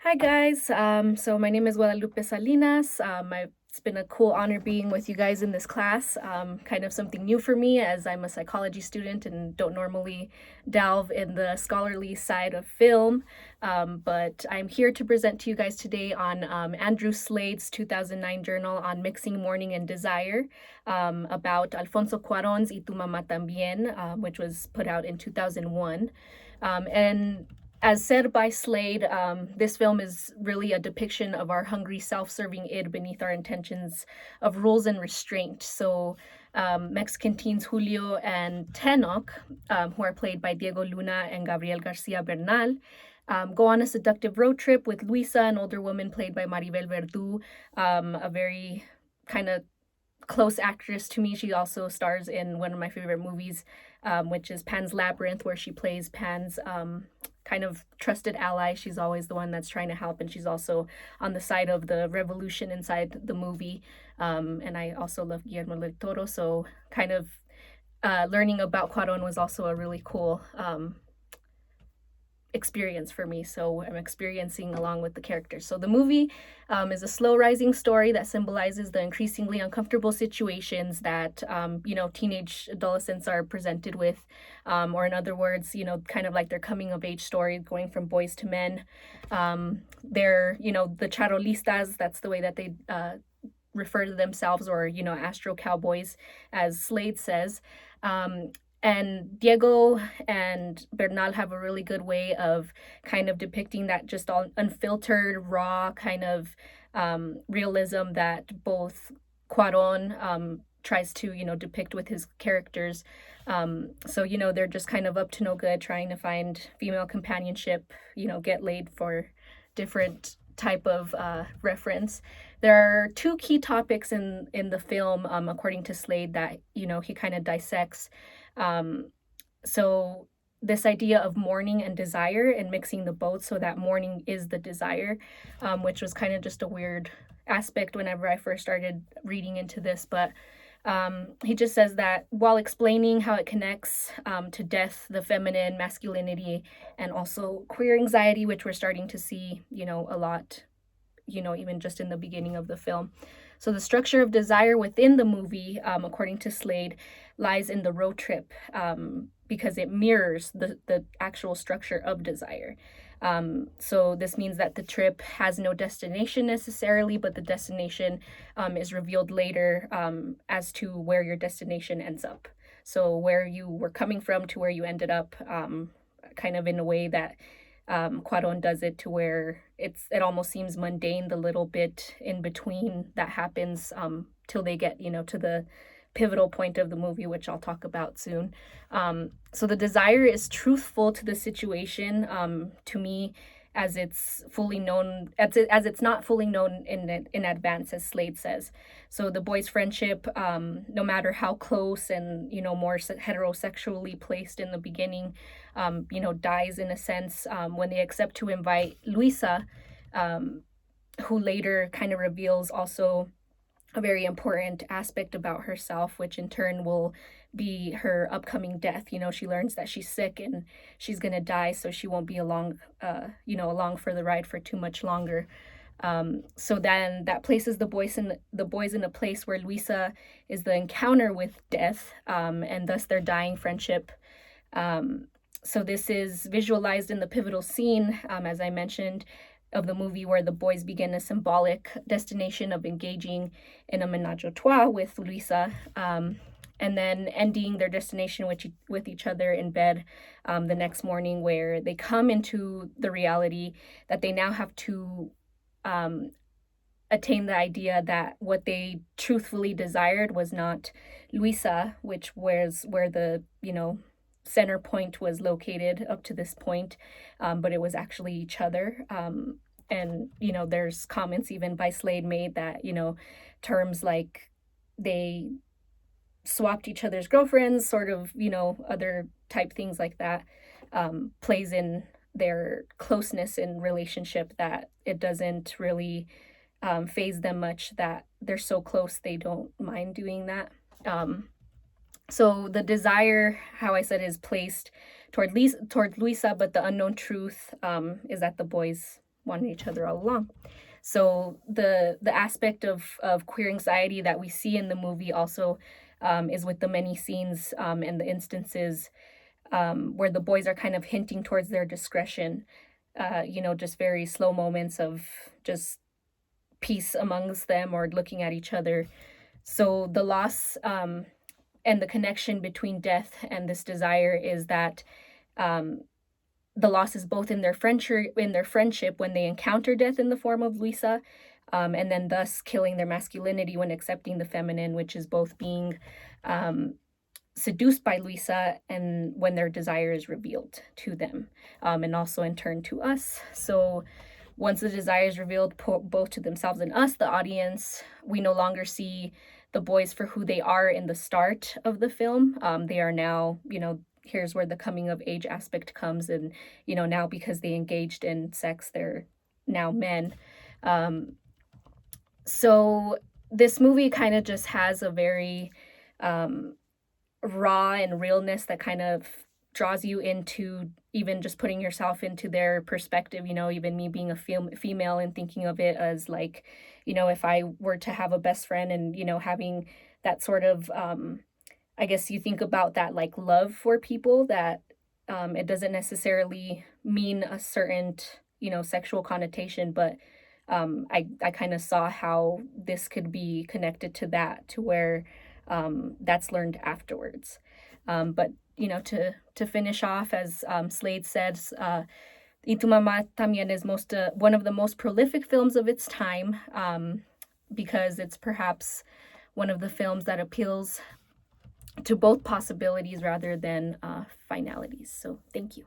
Hi guys. So my name is Guadalupe Salinas. It's been a cool honor being with you guys in this class. Kind of something new for me as I'm a psychology student and don't normally delve in the scholarly side of film. But I'm here to present to you guys today on Andrew Slade's 2009 journal on mixing mourning and desire, about Alfonso Cuarón's Y tu mamá también, which was put out in 2001. And as said by Slade, this film is really a depiction of our hungry, self serving id beneath our intentions of rules and restraint. So, Mexican teens Julio and Tenoch, who are played by Diego Luna and Gabriel Garcia Bernal, go on a seductive road trip with Luisa, an older woman played by Maribel Verdú, a very kind of close actress to me. She also stars in one of my favorite movies, which is Pan's Labyrinth, where she plays Pan's kind of trusted ally. She's always the one that's trying to help, and she's also on the side of the revolution inside the movie. And I also love Guillermo del Toro, so kind of learning about Cuarón was also a really cool experience for me. So I'm experiencing along with the characters. So the movie is a slow rising story that symbolizes the increasingly uncomfortable situations that teenage adolescents are presented with, or in other words, kind of like their coming of age story, going from boys to men. They're the charolistas. That's the way that they refer to themselves, or astro cowboys, as Slade says. And Diego and Bernal have a really good way of kind of depicting that just all unfiltered, raw kind of realism that both Cuaron tries to, depict with his characters. So, they're just kind of up to no good, trying to find female companionship, get laid for different type of reference. There are two key topics in the film, according to Slade, that he kind of dissects. So this idea of mourning and desire and mixing the both, so that mourning is the desire, which was kind of just a weird aspect whenever I first started reading into this. But he just says that while explaining how it connects to death, the feminine, masculinity, and also queer anxiety, which we're starting to see, a lot, even just in the beginning of the film. So the structure of desire within the movie, according to Slade, lies in the road trip, because it mirrors the actual structure of desire. So this means that the trip has no destination necessarily, but the destination is revealed later, as to where your destination ends up. So where you were coming from to where you ended up, kind of in a way that Cuaron does it, to where it almost seems mundane, the little bit in between that happens, till they get to the pivotal point of the movie, which I'll talk about soon. So the desire is truthful to the situation, to me, as it's fully known, as it's not fully known in advance, as Slade says. So the boys' friendship, no matter how close and more heterosexually placed in the beginning, dies in a sense, when they accept to invite Luisa, who later kind of reveals also a very important aspect about herself, which in turn will be her upcoming death. She learns that she's sick and she's gonna die, so she won't be along for the ride for too much longer. So then that places the boys in a place where Luisa is the encounter with death, and thus their dying friendship. So this is visualized in the pivotal scene, as I mentioned, of the movie, where the boys begin a symbolic destination of engaging in a menage a trois with Luisa, and then ending their destination with each other in bed, the next morning, where they come into the reality that they now have to attain the idea that what they truthfully desired was not Luisa, which was where the center point was located up to this point, but it was actually each other. And there's comments even by Slade made that terms like they swapped each other's girlfriends, sort of other type things like that, plays in their closeness in relationship, that it doesn't really phase them much, that they're so close they don't mind doing that. So the desire, how I said, is placed toward Luisa, but the unknown truth is that the boys wanted each other all along. So the aspect of queer anxiety that we see in the movie also is with the many scenes and the instances where the boys are kind of hinting towards their discretion. Just very slow moments of just peace amongst them or looking at each other. So the loss and the connection between death and this desire is that um, the loss is both in their friendship when they encounter death in the form of Luisa, and then thus killing their masculinity when accepting the feminine, which is both being um, seduced by Luisa and when their desire is revealed to them, and also in turn to us. So once the desire is revealed both to themselves and us, the audience, we no longer see the boys for who they are in the start of the film. They are now, here's where the coming of age aspect comes. And, now because they engaged in sex, they're now men. So this movie kind of just has a very raw and realness that kind of draws you into even just putting yourself into their perspective. Even me being a female and thinking of it as like, if I were to have a best friend and having that sort of I guess you think about that like love for people that it doesn't necessarily mean a certain sexual connotation, but I kind of saw how this could be connected to that, to where that's learned afterwards. But to finish off, as Slade says, Y Tu Mamá También is one of the most prolific films of its time, because it's perhaps one of the films that appeals to both possibilities rather than finalities. So thank you.